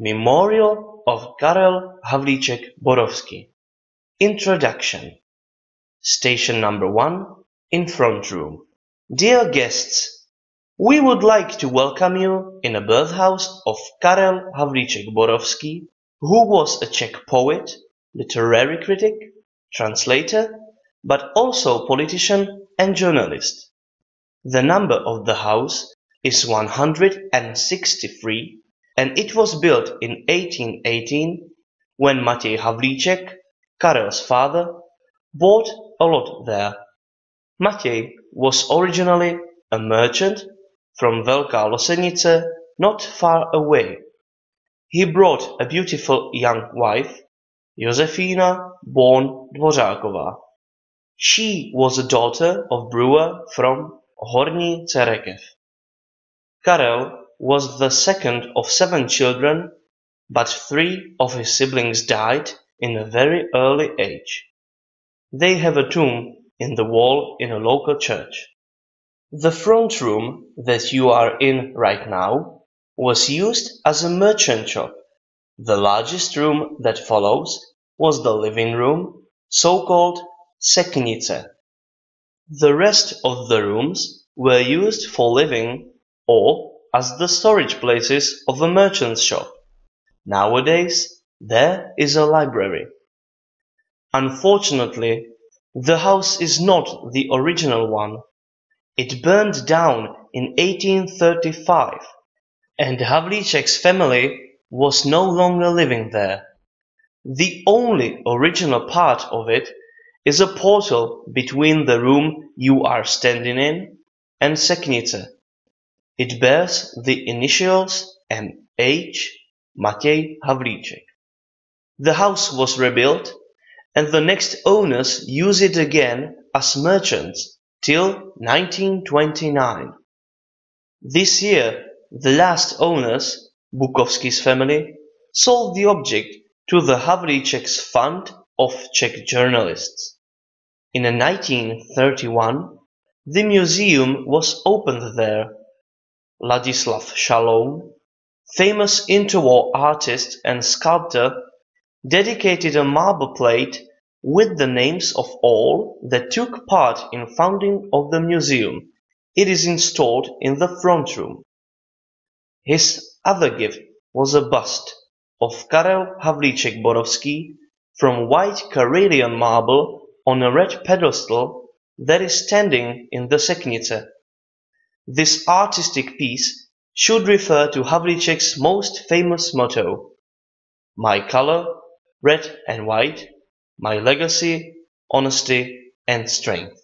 Memorial of Karel Havlíček Borovský. Introduction. Station number 1 in front room. Dear guests, we would like to welcome you in a birthhouse of Karel Havlíček Borovský, who was a Czech poet, literary critic, translator, but also politician and journalist. The number of the house is 163, and it was built in 1818 when Matěj Havlíček, Karel's father, bought a lot there. Matěj was originally a merchant from Velká Losenice, not far away. He brought a beautiful young wife, Josefina, born Dvořáková. She was a daughter of brewer from Horní Cerekev. Karel was the second of 7 children, but 3 of his siblings died in a very early age. They have a tomb in the wall in a local church. The front room that you are in right now was used as a merchant shop. The largest room that follows was the living room, so-called seknice. The rest of the rooms were used for living or as the storage places of a merchant's shop. Nowadays, there is a library. Unfortunately, the house is not the original one. It burned down in 1835, and Havlíček's family was no longer living there. The only original part of it is a portal between the room you are standing in and seknice. It bears the initials M.H. Matěj Havlíček. The house was rebuilt, and the next owners used it again as merchants till 1929. This year, the last owners, Bukovský's family, sold the object to the Havlíček's Fund of Czech Journalists. In 1931, the museum was opened there. Ladislav Šaloun, famous interwar artist and sculptor, dedicated a marble plate with the names of all that took part in founding of the museum. It is installed in the front room. His other gift was a bust of Karel Havlíček Borovský from white Karelian marble on a red pedestal that is standing in the seknice. This artistic piece should refer to Havlíček's most famous motto: "My color, red and white, my legacy, honesty and strength."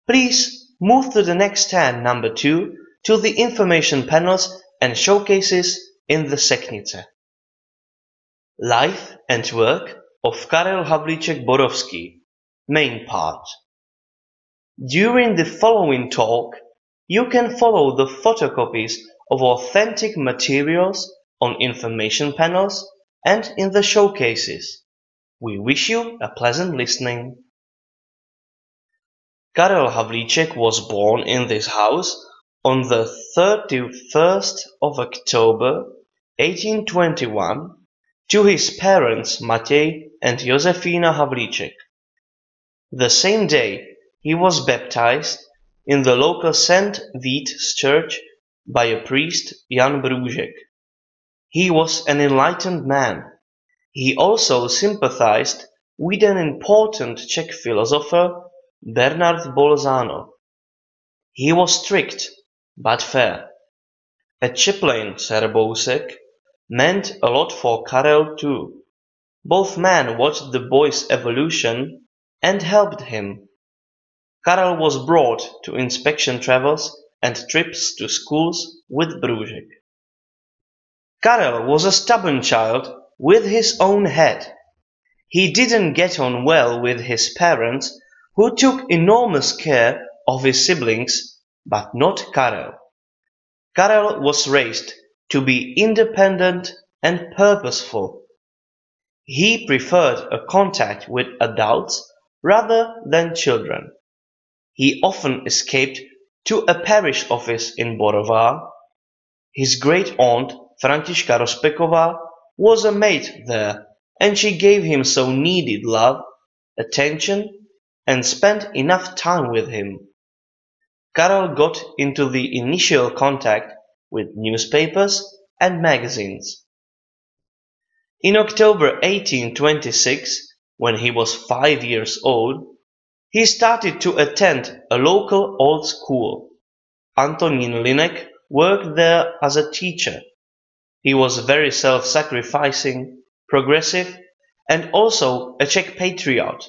Please move to the next stand number 2 to the information panels and showcases in the seknice. Life and work of Karel Havlíček Borovský, main part. During the following talk, you can follow the photocopies of authentic materials on information panels and in the showcases. We wish you a pleasant listening. Karel Havlíček was born in this house on the 31st of October 1821 to his parents Matěj and Josefina Havlíček. The same day he was baptized in the local St. Vít's church by a priest Jan Brůžek. He was an enlightened man. He also sympathized with an important Czech philosopher Bernard Bolzano. He was strict but fair. A chaplain Serbousek meant a lot for Karel too. Both men watched the boy's evolution and helped him. Karel was brought to inspection travels and trips to schools with Brůžek. Karel was a stubborn child with his own head. He didn't get on well with his parents, who took enormous care of his siblings, but not Karel. Karel was raised to be independent and purposeful. He preferred a contact with adults rather than children. He often escaped to a parish office in Borova. His great-aunt Františka Rozpeková was a maid there, and she gave him so needed love, attention, and spent enough time with him. Karel got into the initial contact with newspapers and magazines. In October 1826, when he was 5 years old, he started to attend a local old school. Antonín Linek worked there as a teacher. He was very self-sacrificing, progressive, and also a Czech patriot.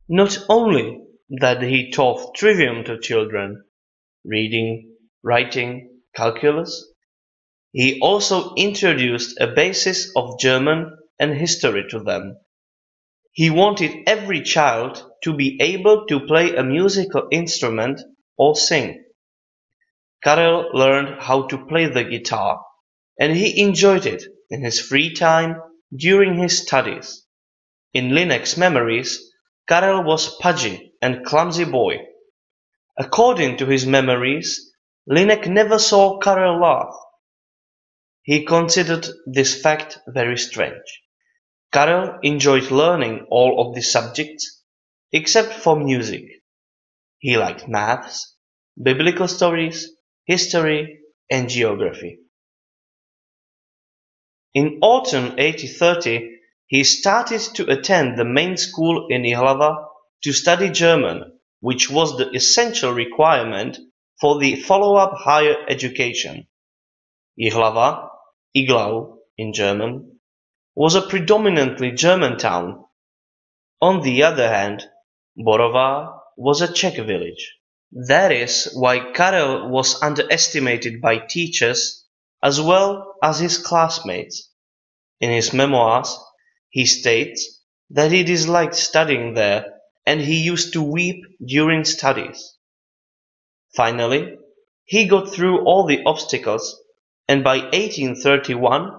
Not only that he taught trivium to children, reading, writing, calculus, he also introduced a basis of German and history to them. He wanted every child to be able to play a musical instrument or sing. Karel learned how to play the guitar, and he enjoyed it in his free time during his studies. In Linek's memories, Karel was pudgy and clumsy boy. According to his memories, Linek never saw Karel laugh. He considered this fact very strange. Karel enjoyed learning all of the subjects except for music. He liked maths, biblical stories, history, and geography. In autumn 1830, he started to attend the main school in Jihlava to study German, which was the essential requirement for the follow-up higher education. Jihlava, Iglau in German, was a predominantly German town. On the other hand, Borova was a Czech village. That is why Karel was underestimated by teachers as well as his classmates. In his memoirs, he states that he disliked studying there and he used to weep during studies. Finally, he got through all the obstacles, and by 1831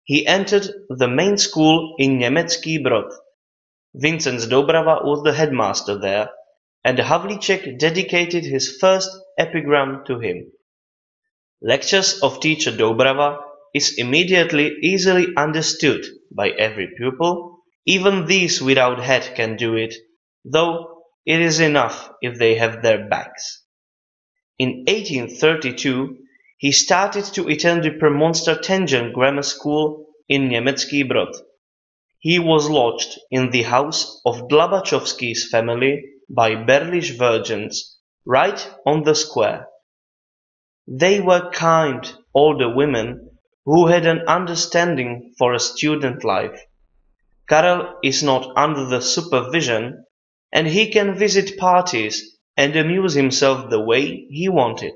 he entered the main school in Německý Brod. Vincent z Doubrava was the headmaster there, and Havlíček dedicated his first epigram to him. Lectures of teacher Doubrava is immediately easily understood by every pupil. Even these without head can do it, though it is enough if they have their backs. In 1832 he started to attend the Premonstratensian grammar school in Německý Brod. He was lodged in the house of Dlabačovský's family by Berlish virgins, right on the square. They were kind, older women who had an understanding for a student life. Karel is not under the supervision, and he can visit parties and amuse himself the way he wanted.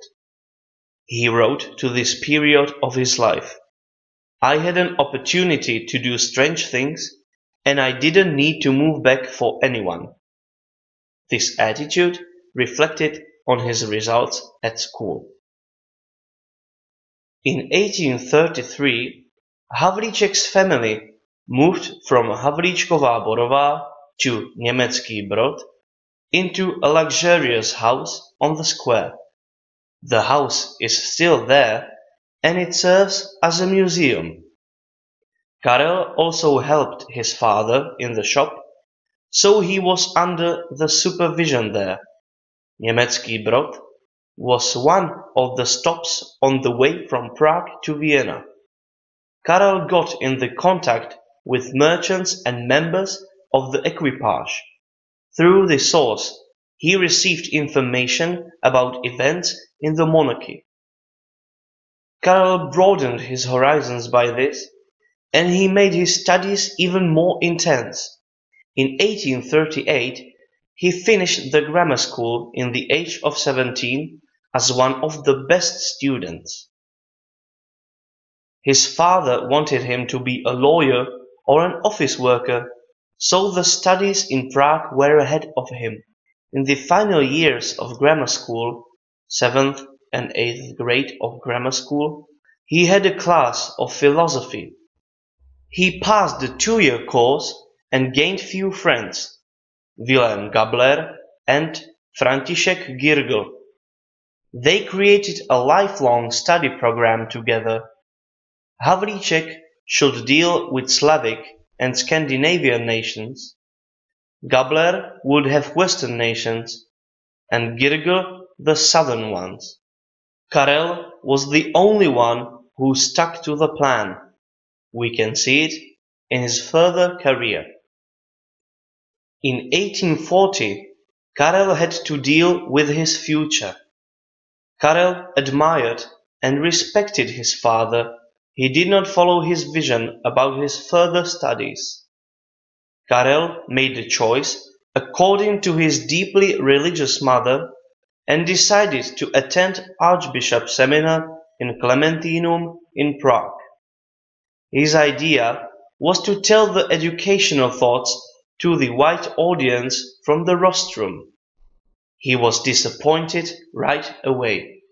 He wrote to this period of his life, "I had an opportunity to do strange things, and I didn't need to move back for anyone." This attitude reflected on his results at school. In 1833, Havlíček's family moved from Havlíčková Borova to Německý Brod into a luxurious house on the square. The house is still there, and it serves as a museum. Karel also helped his father in the shop, so he was under the supervision there. Německý Brod was one of the stops on the way from Prague to Vienna. Karel got in the contact with merchants and members of the equipage. Through this source, he received information about events in the monarchy. Karel broadened his horizons by this, and he made his studies even more intense. In 1838, he finished the grammar school in the age of 17 as one of the best students. His father wanted him to be a lawyer or an office worker, so the studies in Prague were ahead of him. In the final years of grammar school, 7th and 8th grade of grammar school, he had a class of philosophy. He passed the 2-year course and gained few friends, Wilhelm Gabler and František Girgl. They created a lifelong study program together. Havlíček should deal with Slavic and Scandinavian nations, Gabler would have Western nations, and Girger the southern ones. Karel was the only one who stuck to the plan. We can see it in his further career. In 1840, Karel had to deal with his future. Karel admired and respected his father. He did not follow his vision about his further studies. Karel made the choice according to his deeply religious mother and decided to attend Archbishop Seminar in Clementinum in Prague. His idea was to tell the educational thoughts to the white audience from the rostrum. He was disappointed right away.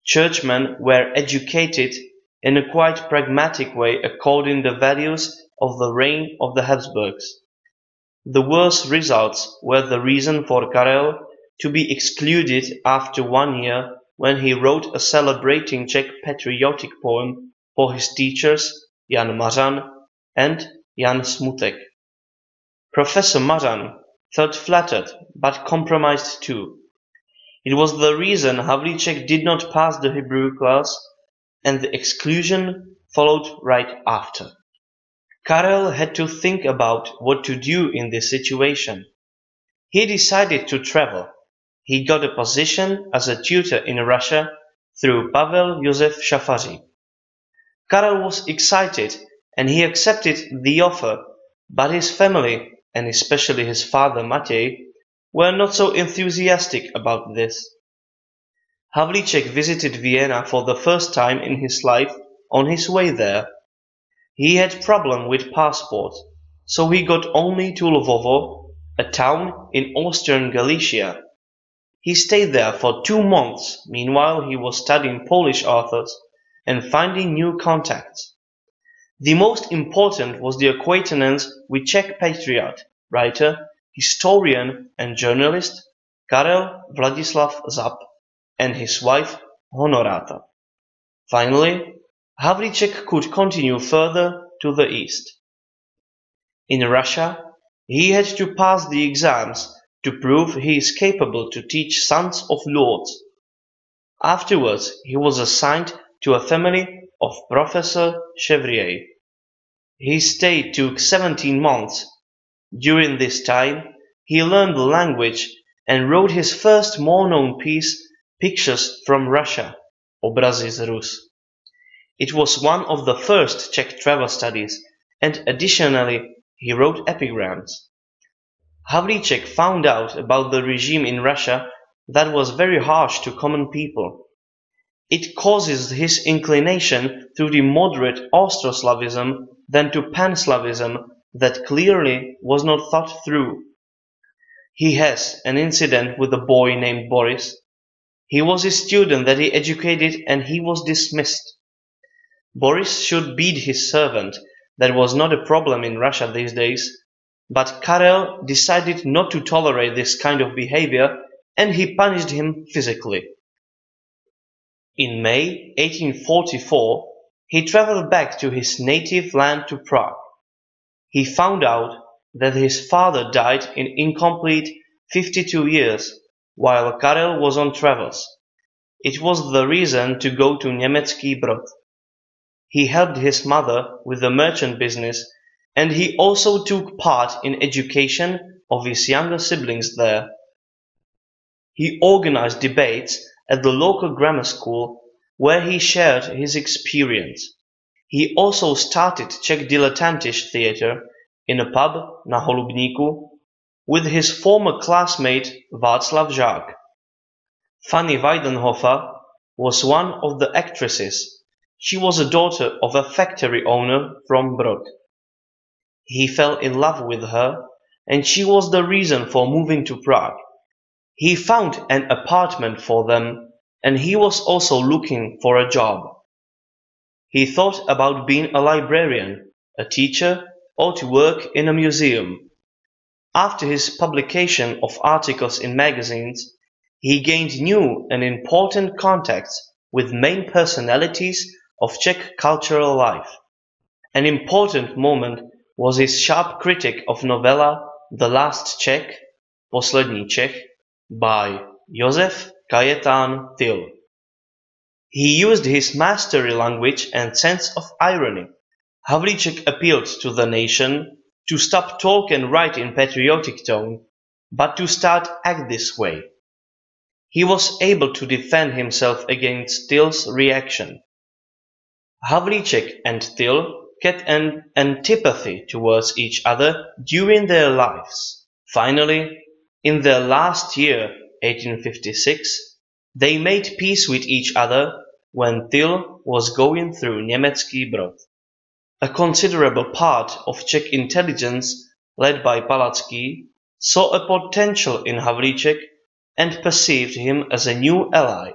Churchmen were educated in a quite pragmatic way according to the values of the reign of the Habsburgs. The worst results were the reason for Karel to be excluded after 1 year when he wrote a celebrating Czech patriotic poem for his teachers Jan Mařan and Jan Smutek. Professor Mařan felt flattered but compromised too. It was the reason Havlíček did not pass the Hebrew class, and the exclusion followed right after. Karel had to think about what to do in this situation. He decided to travel. He got a position as a tutor in Russia through Pavel Josef Šafaří. Karel was excited and he accepted the offer, but his family, and especially his father Matěj, were not so enthusiastic about this. Havlíček visited Vienna for the first time in his life on his way there. He had problem with passport, so he got only to Lvovo, a town in Austrian Galicia. He stayed there for 2 months, meanwhile he was studying Polish authors and finding new contacts. The most important was the acquaintance with Czech patriot, writer, historian and journalist Karel Vladislav Zap and his wife Honorata. Finally, Havlíček could continue further to the east. In Russia, he had to pass the exams to prove he is capable to teach sons of lords. Afterwards, he was assigned to a family of Professor Chevrier. His stay took 17 months. During this time, he learned the language and wrote his first more known piece, Pictures from Russia, Obrazy z Rus. It was one of the first Czech travel studies, and additionally he wrote epigrams. Havlíček found out about the regime in Russia that was very harsh to common people. It causes his inclination to the moderate Austro-Slavism than to Pan-Slavism that clearly was not thought through. He has an incident with a boy named Boris. He was a student that he educated and he was dismissed. Boris should beat his servant. That was not a problem in Russia these days. But Karel decided not to tolerate this kind of behavior and he punished him physically. In May 1844, he traveled back to his native land to Prague. He found out that his father died in incomplete 52 years while Karel was on travels. It was the reason to go to Německý Brod. He helped his mother with the merchant business and he also took part in education of his younger siblings there. He organized debates at the local grammar school where he shared his experience. He also started Czech dilettantish theater in a pub na Holubníku with his former classmate Václav Žák. Fanny Weidenhofer was one of the actresses. She was a daughter of a factory owner from Brod. He fell in love with her and she was the reason for moving to Prague. He found an apartment for them and he was also looking for a job. He thought about being a librarian, a teacher, or to work in a museum. After his publication of articles in magazines, he gained new and important contacts with main personalities of Czech cultural life. An important moment was his sharp critique of novella The Last Czech, Poslední Čech, by Josef Kajetán Tyl. He used his mastery language and sense of irony. Havlíček appealed to the nation to stop talk and write in patriotic tone, but to start act this way. He was able to defend himself against Tyl's reaction. Havlíček and Tyl kept an antipathy towards each other during their lives. Finally, in their last year, 1856, they made peace with each other when Tyl was going through Německý Brod. A considerable part of Czech intelligence, led by Palacký, saw a potential in Havlíček and perceived him as a new ally.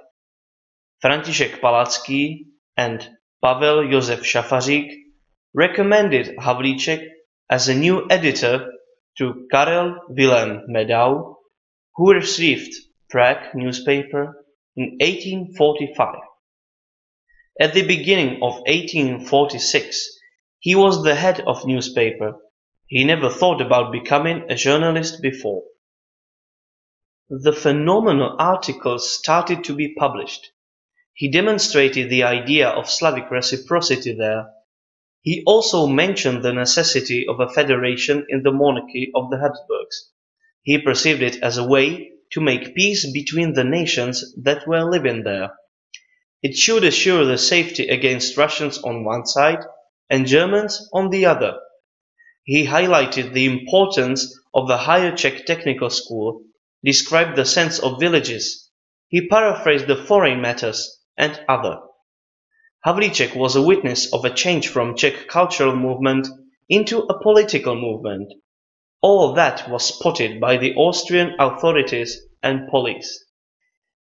František Palacký and Pavel Josef Šafařík recommended Havlíček as a new editor to Karel Vilém Medau, who received Prague newspaper in 1845. At the beginning of 1846, he was the head of newspaper. He never thought about becoming a journalist before. The phenomenal articles started to be published. He demonstrated the idea of Slavic reciprocity there. He also mentioned the necessity of a federation in the monarchy of the Habsburgs. He perceived it as a way to make peace between the nations that were living there. It should assure the safety against Russians on one side and Germans on the other. He highlighted the importance of the higher Czech technical school, described the sense of villages. He paraphrased the foreign matters and other. Havlíček was a witness of a change from Czech cultural movement into a political movement. All that was spotted by the Austrian authorities and police.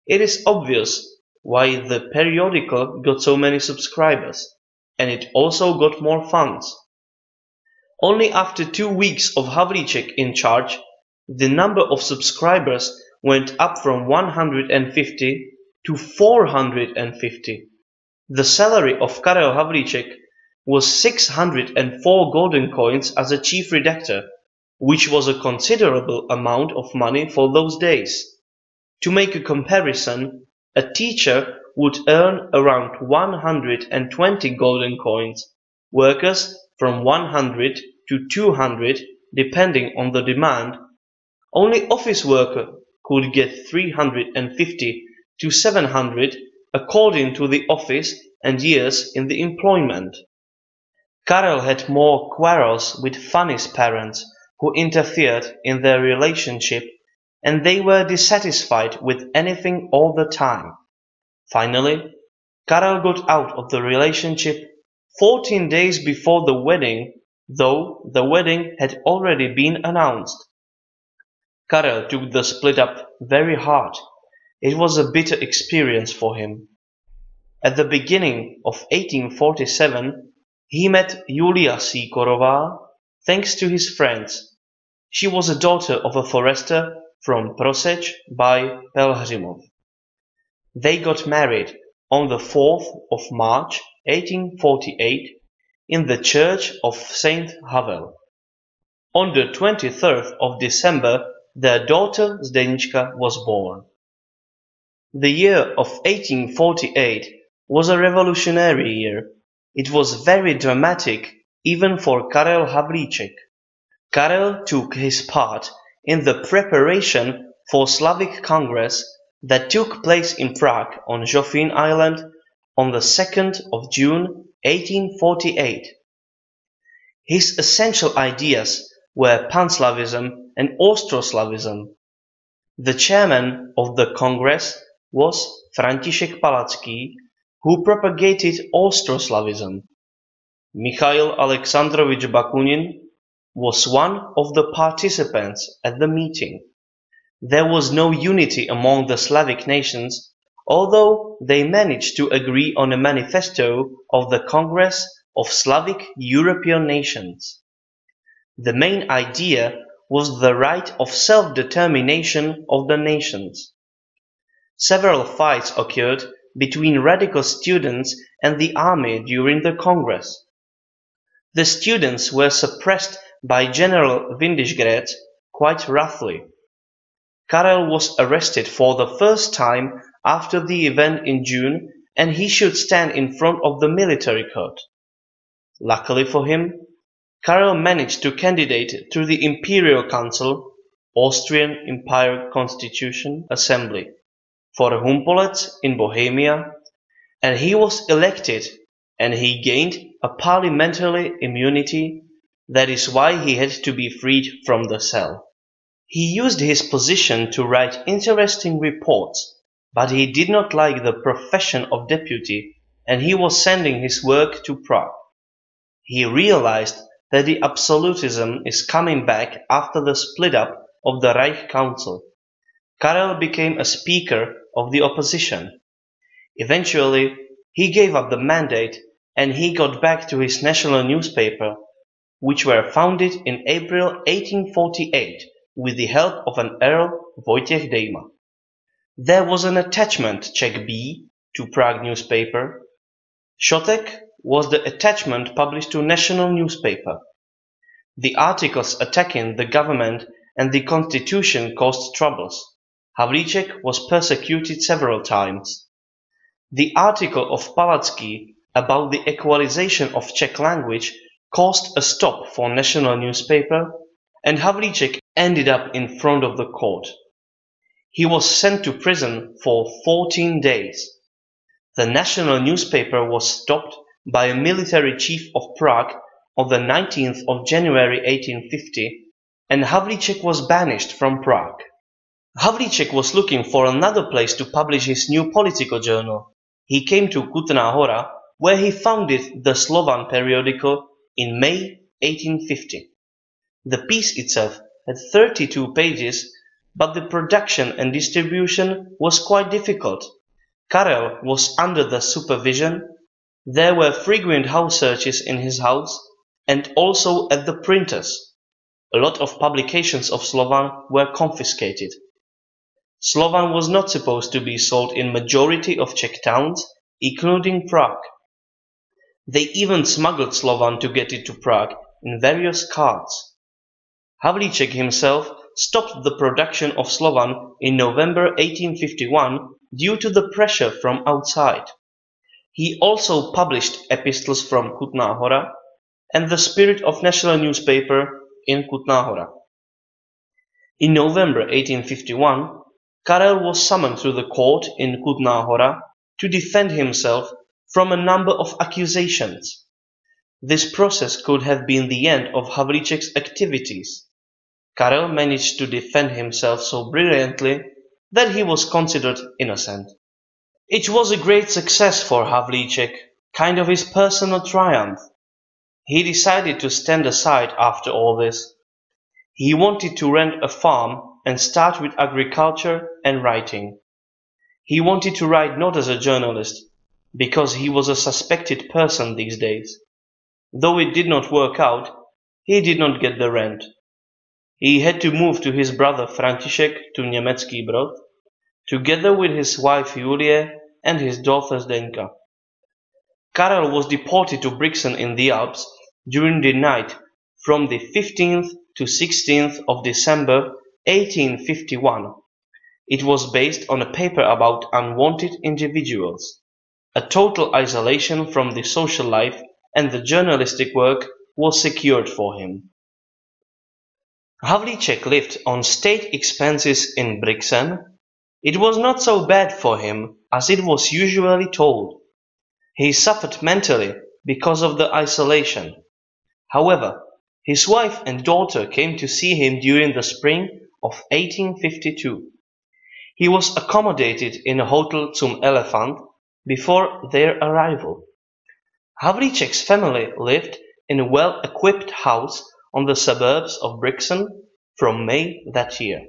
It is obvious why the periodical got so many subscribers, and it also got more funds. Only after 2 weeks of Havlíček in charge, the number of subscribers went up from 150 to 450. The salary of Karel Havlíček was 604 golden coins as a chief redactor, which was a considerable amount of money for those days. To make a comparison, a teacher would earn around 120 golden coins, workers from 100 to 200 depending on the demand. Only office worker could get 350 to 700 according to the office and years in the employment. Karel had more quarrels with Fanny's parents, who interfered in their relationship, and they were dissatisfied with anything all the time. Finally, Karel got out of the relationship 14 days before the wedding, though the wedding had already been announced. Karel took the split up very hard. It was a bitter experience for him. At the beginning of 1847, he met Julia Sikorová, thanks to his friends. She was a daughter of a forester from Proseč by Pelhřimov. They got married on the 4th of March 1848 in the church of Saint Havel. On the 23rd of December, their daughter Zdenička was born. The year of 1848 was a revolutionary year. It was very dramatic even for Karel Havlíček. Karel took his part in the preparation for Slavic Congress that took place in Prague on Žofín Island on the 2nd of June 1848. His essential ideas were Panslavism and Austroslavism. The chairman of the Congress was František Palacký, who propagated Austroslavism. Michail Alexandrovich Bakunin was one of the participants at the meeting. There was no unity among the Slavic nations, although they managed to agree on a manifesto of the Congress of Slavic European Nations. The main idea was the right of self-determination of the nations. Several fights occurred between radical students and the army during the Congress. The students were suppressed by General Windischgrätz quite roughly. Karel was arrested for the first time after the event in June, and he should stand in front of the military court. Luckily for him, Karel managed to candidate to the Imperial Council, Austrian Empire Constitution Assembly, for Humpolec in Bohemia, and he was elected, and he gained a parliamentary immunity. That is why he had to be freed from the cell. He used his position to write interesting reports, but he did not like the profession of deputy, and he was sending his work to Prague. He realized that the absolutism is coming back after the split up of the Reich Council. Karel became a speaker of the opposition. Eventually, he gave up the mandate and he got back to his national newspaper, which were founded in April 1848 with the help of an Earl Wojciech Dejma. There was an attachment check B to Prague newspaper. Šotek was the attachment published to national newspaper. The articles attacking the government and the constitution caused troubles. Havlíček was persecuted several times. The article of Palacký about the equalization of Czech language caused a stop for national newspaper, and Havlíček ended up in front of the court. He was sent to prison for 14 days. The national newspaper was stopped by a military chief of Prague on the 19th of January 1850, and Havlíček was banished from Prague. Havlíček was looking for another place to publish his new political journal. He came to Kutná Hora, where he founded the Slovan periodical in May 1850. The piece itself had 32 pages, but the production and distribution was quite difficult. Karel was under the supervision. There were frequent house searches in his house and also at the printers. A lot of publications of Slovan were confiscated. Slovan was not supposed to be sold in majority of Czech towns, including Prague. They even smuggled Slovan to get it to Prague in various carts. Havlíček himself stopped the production of Slovan in November 1851 due to the pressure from outside. He also published epistles from Kutná Hora and the Spirit of National newspaper in Kutná Hora. In November 1851, Karel was summoned to the court in Kutná Hora to defend himself from a number of accusations. This process could have been the end of Havlíček's activities. Karel managed to defend himself so brilliantly that he was considered innocent. It was a great success for Havlíček, kind of his personal triumph. He decided to stand aside after all this. He wanted to rent a farm and start with agriculture and writing. He wanted to write not as a journalist, because he was a suspected person these days. Though it did not work out, he did not get the rent. He had to move to his brother František to Německý Brod, together with his wife Julie and his daughter Zdenka. Karel was deported to Brixen in the Alps during the night from the 15th to 16th of December 1851. It was based on a paper about unwanted individuals. A total isolation from the social life and the journalistic work was secured for him. Havlíček lived on state expenses in Brixen. It was not so bad for him as it was usually told. He suffered mentally because of the isolation. However, his wife and daughter came to see him during the spring of 1852. He was accommodated in a hotel Zum Elefant before their arrival. Havlíček's family lived in a well-equipped house on the suburbs of Brixen from May that year.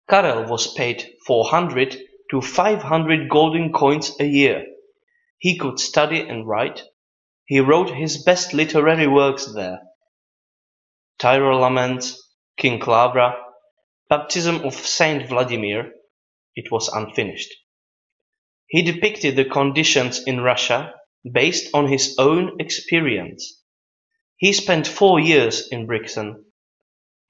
Karel was paid 400 to 500 golden coins a year. He could study and write. He wrote his best literary works there. Tyrol Laments, King Klavra, Baptism of Saint Vladimir. It was unfinished. He depicted the conditions in Russia based on his own experience. He spent 4 years in Brixen.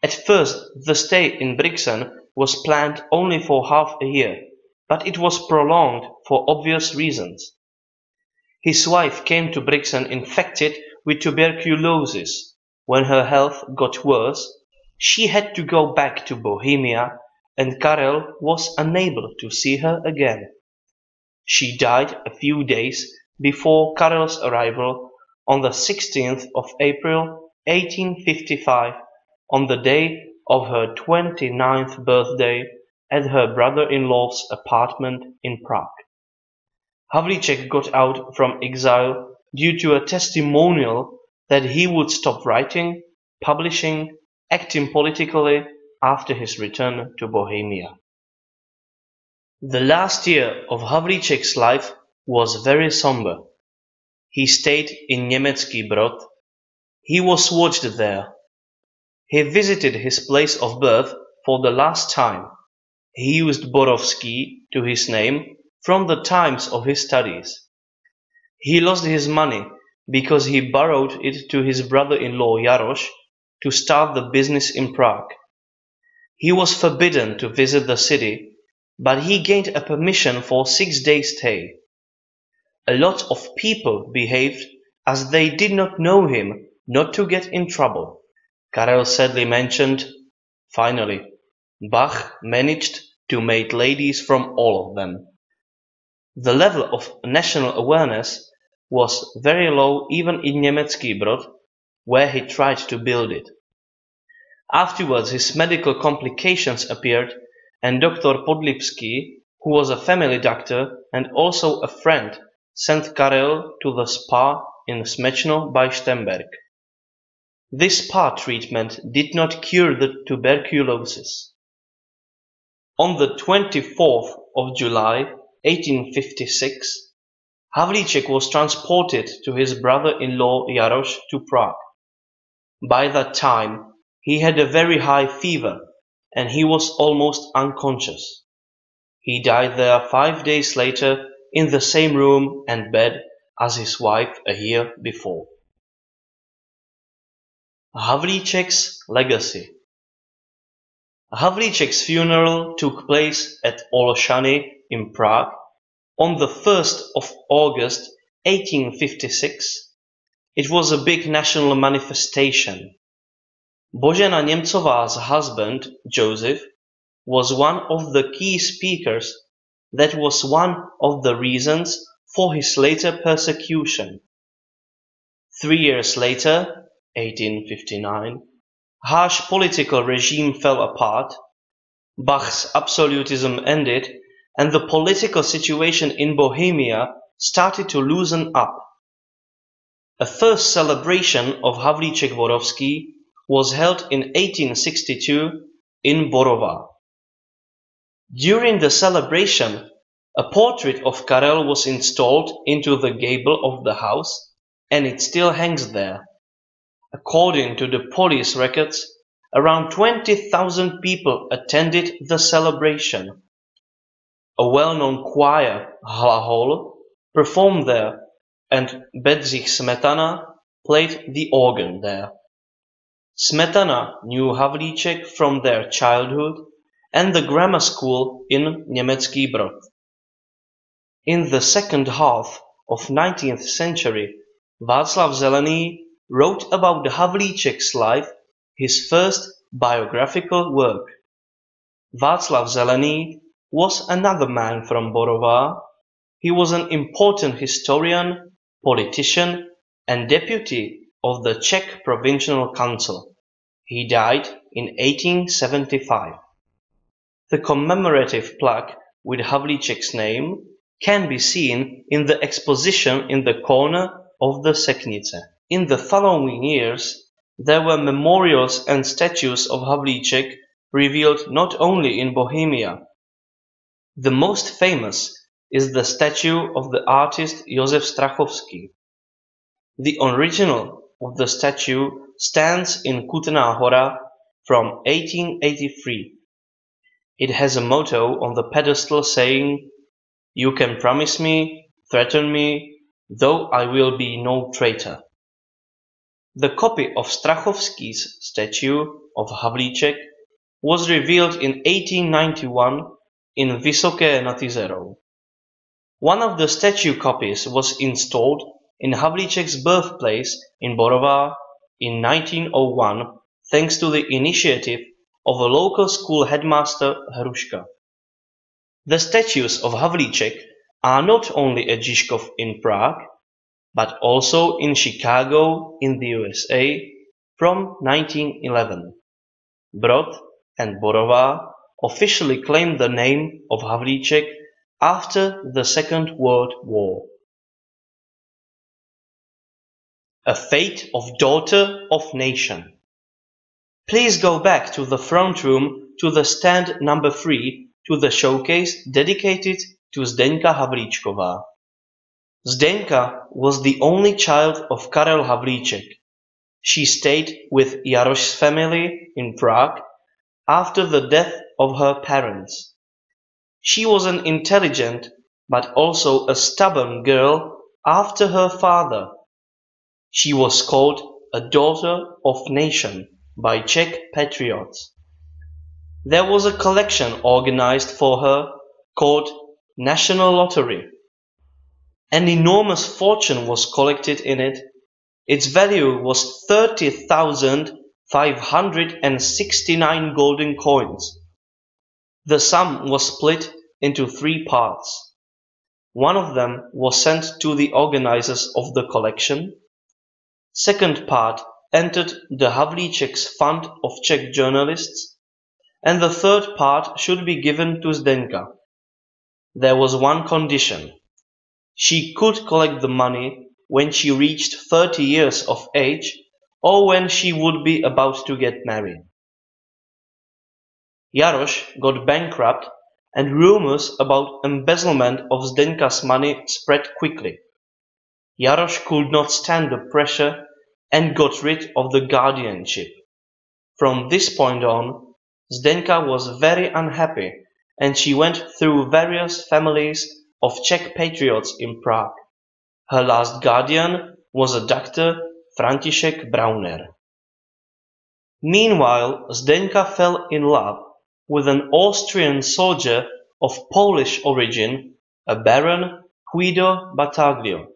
At first, the stay in Brixen was planned only for half a year, but it was prolonged for obvious reasons. His wife came to Brixen infected with tuberculosis. When her health got worse, she had to go back to Bohemia, and Karel was unable to see her again. She died a few days before Karel's arrival on the 16th of April 1855, on the day of her 29th birthday, at her brother-in-law's apartment in Prague. Havlíček got out from exile due to a testimonial that he would stop writing, publishing, acting politically after his return to Bohemia. The last year of Havlíček's life was very somber. He stayed in Německý Brod. He was watched there. He visited his place of birth for the last time. He used Borovský to his name from the times of his studies. He lost his money because he borrowed it to his brother-in-law Jaroš to start the business in Prague. He was forbidden to visit the city, but he gained a permission for 6 days' stay. A lot of people behaved as they did not know him not to get in trouble. Karel sadly mentioned, finally, Bach managed to make ladies from all of them. The level of national awareness was very low even in Německý Brod, where he tried to build it. Afterwards his medical complications appeared, and Dr. Podlipský, who was a family doctor and also a friend, sent Karel to the spa in Smečno by Štemberk. This spa treatment did not cure the tuberculosis. On the 24th of July 1856, Havlíček was transported to his brother-in-law Jaroš to Prague. By that time he had a very high fever and he was almost unconscious. He died there 5 days later in the same room and bed as his wife a year before. Havlíček's legacy. Havlíček's funeral took place at Olszany in Prague on the 1st of August 1856. It was a big national manifestation. Božena Němcová's husband, Josef, was one of the key speakers. That was one of the reasons for his later persecution. 3 years later, 1859, harsh political regime fell apart, Bach's absolutism ended, and the political situation in Bohemia started to loosen up. A first celebration of Havlíček Borovský was held in 1862 in Borova. During the celebration, a portrait of Karel was installed into the gable of the house, and it still hangs there. According to the police records, around 20,000 people attended the celebration. A well-known choir, Hlahol, performed there, and Bedřich Smetana played the organ there. Smetana knew Havlíček from their childhood and the grammar school in Německý Brod. In the second half of 19th century, Václav Zelený wrote about Havlíček's life, his first biographical work. Václav Zelený was another man from Borova. He was an important historian, politician, and deputy of the Czech Provincial Council. He died in 1875. The commemorative plaque with Havlíček's name can be seen in the exposition in the corner of the Seknice. In the following years, there were memorials and statues of Havlíček revealed not only in Bohemia. The most famous is the statue of the artist Josef Strachovský. The original of the statue stands in Kutná Hora from 1883. It has a motto on the pedestal saying, "You can promise me, threaten me, though I will be no traitor." The copy of Strachovský's statue of Havlíček was revealed in 1891 in Vysoké nad Jizerou. One of the statue copies was installed in Havlíček's birthplace in Borova in 1901 thanks to the initiative of a local school headmaster Hruška. The statues of Havlíček are not only at Žižkov in Prague, but also in Chicago in the USA from 1911. Brod and Borova officially claimed the name of Havlíček after the Second World War. A fate of daughter of nation. Please go back to the front room to the stand number 3 to the showcase dedicated to Zdeňka Havlíčková. Zdeňka was the only child of Karel Havlíček. She stayed with Jaroš's family in Prague after the death of her parents. She was an intelligent but also a stubborn girl after her father. She was called a daughter of nation by Czech patriots. There was a collection organized for her called National Lottery. An enormous fortune was collected in it. Its value was 30,569 golden coins. The sum was split into 3 parts. One of them was sent to the organizers of the collection. Second part entered the Havlíček's Fund of Czech journalists, and the third part should be given to Zdeňka. There was one condition. She could collect the money when she reached 30 years of age or when she would be about to get married. Jaroš got bankrupt and rumors about embezzlement of Zdeňka's money spread quickly. Jaroš could not stand the pressure and got rid of the guardianship. From this point on, Zdeňka was very unhappy and she went through various families of Czech patriots in Prague. Her last guardian was a doctor, František Brauner. Meanwhile, Zdeňka fell in love with an Austrian soldier of Polish origin, a Baron Guido Battaglio.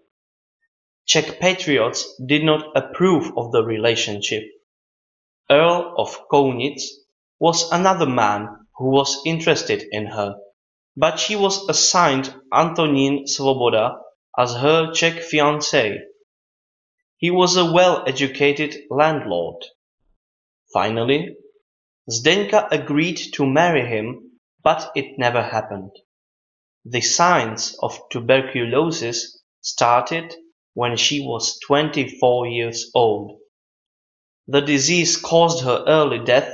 Czech patriots did not approve of the relationship. Earl of Kounitz was another man who was interested in her, but she was assigned Antonín Svoboda as her Czech fiancé. He was a well-educated landlord. Finally, Zdeňka agreed to marry him, but it never happened. The signs of tuberculosis started when she was 24 years old. The disease caused her early death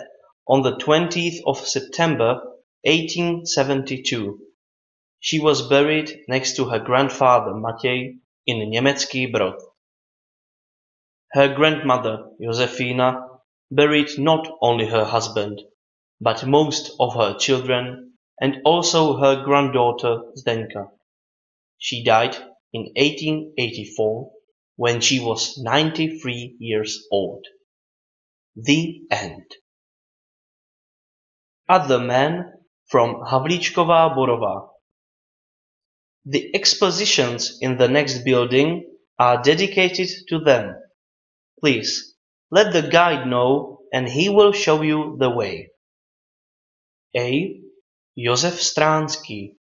on the 20th of September 1872. She was buried next to her grandfather Matěj in Německý Brod. Her grandmother Josefina buried not only her husband, but most of her children and also her granddaughter Zdeňka. She died in 1884 when she was 93 years old. The end. Other men from Havlíčková Borova. The expositions in the next building are dedicated to them. Please, let the guide know and he will show you the way. A. Josef Stránský.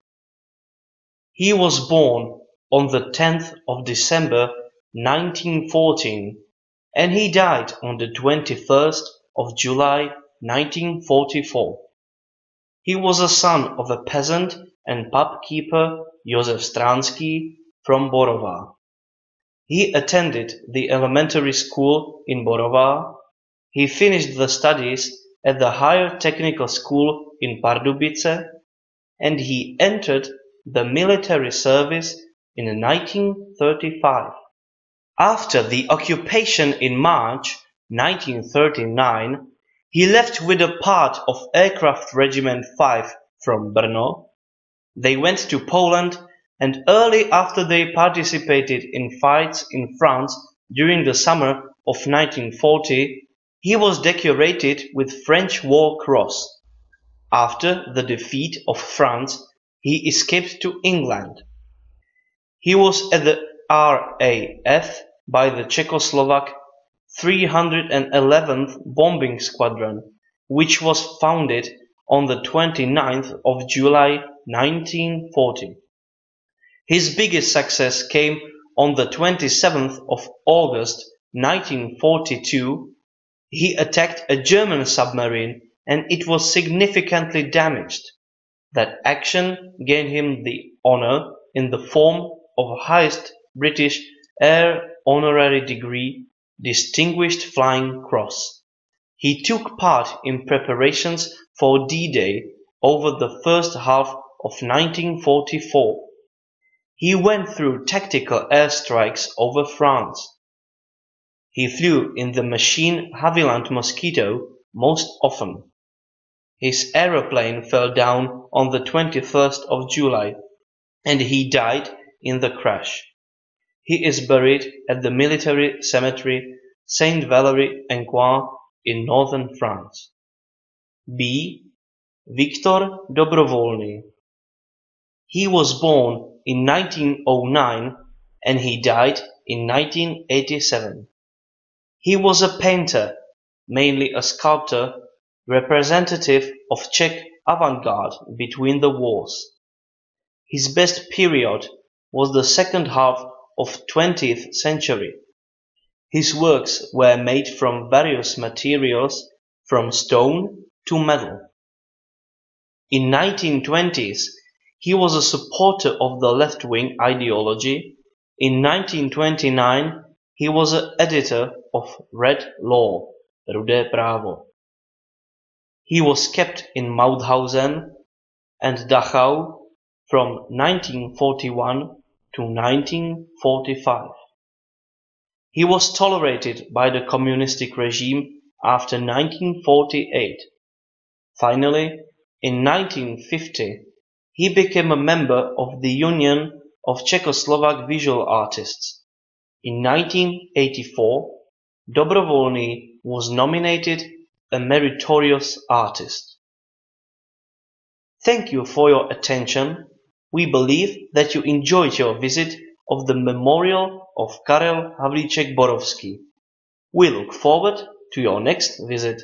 He was born on the 10th of December 1914 and he died on the 21st of July 1944. He was a son of a peasant and pub keeper Josef Stránský from Borova. He attended the elementary school in Borova. He finished the studies at the higher technical school in Pardubice and he entered the military service in 1935. After the occupation in March 1939, he left with a part of Aircraft Regiment 5 from Brno. They went to Poland and early after they participated in fights in France during the summer of 1940, he was decorated with French War Cross. After the defeat of France, he escaped to England. He was at the RAF by the Czechoslovak 311th Bombing Squadron, which was founded on the 29th of July 1940. His biggest success came on the 27th of August 1942. He attacked a German submarine and it was significantly damaged. That action gained him the honor in the form of highest British Air Honorary degree, Distinguished Flying Cross. He took part in preparations for D-Day over the first half of 1944. He went through tactical airstrikes over France. He flew in the machine Havilland Mosquito most often. His aeroplane fell down on the 21st of July, and he died in the crash. He is buried at the military cemetery Saint-Valery-en-Coin in northern France. B. Viktor Dobrovolný. He was born in 1909 and he died in 1987. He was a painter, mainly a sculptor, representative of Czech avant-garde between the wars. His best period was the second half of 20th century. His works were made from various materials, from stone to metal. In 1920s, he was a supporter of the left-wing ideology. In 1929, he was an editor of Red Law, Rudé právo. He was kept in Mauthausen and Dachau from 1941 to 1945. He was tolerated by the communistic regime after 1948. Finally, in 1950, he became a member of the Union of Czechoslovak Visual Artists. In 1984, Dobrovolný was nominated a meritorious artist. Thank you for your attention. We believe that you enjoyed your visit of the memorial of Karel Havlíček Borovský. We look forward to your next visit.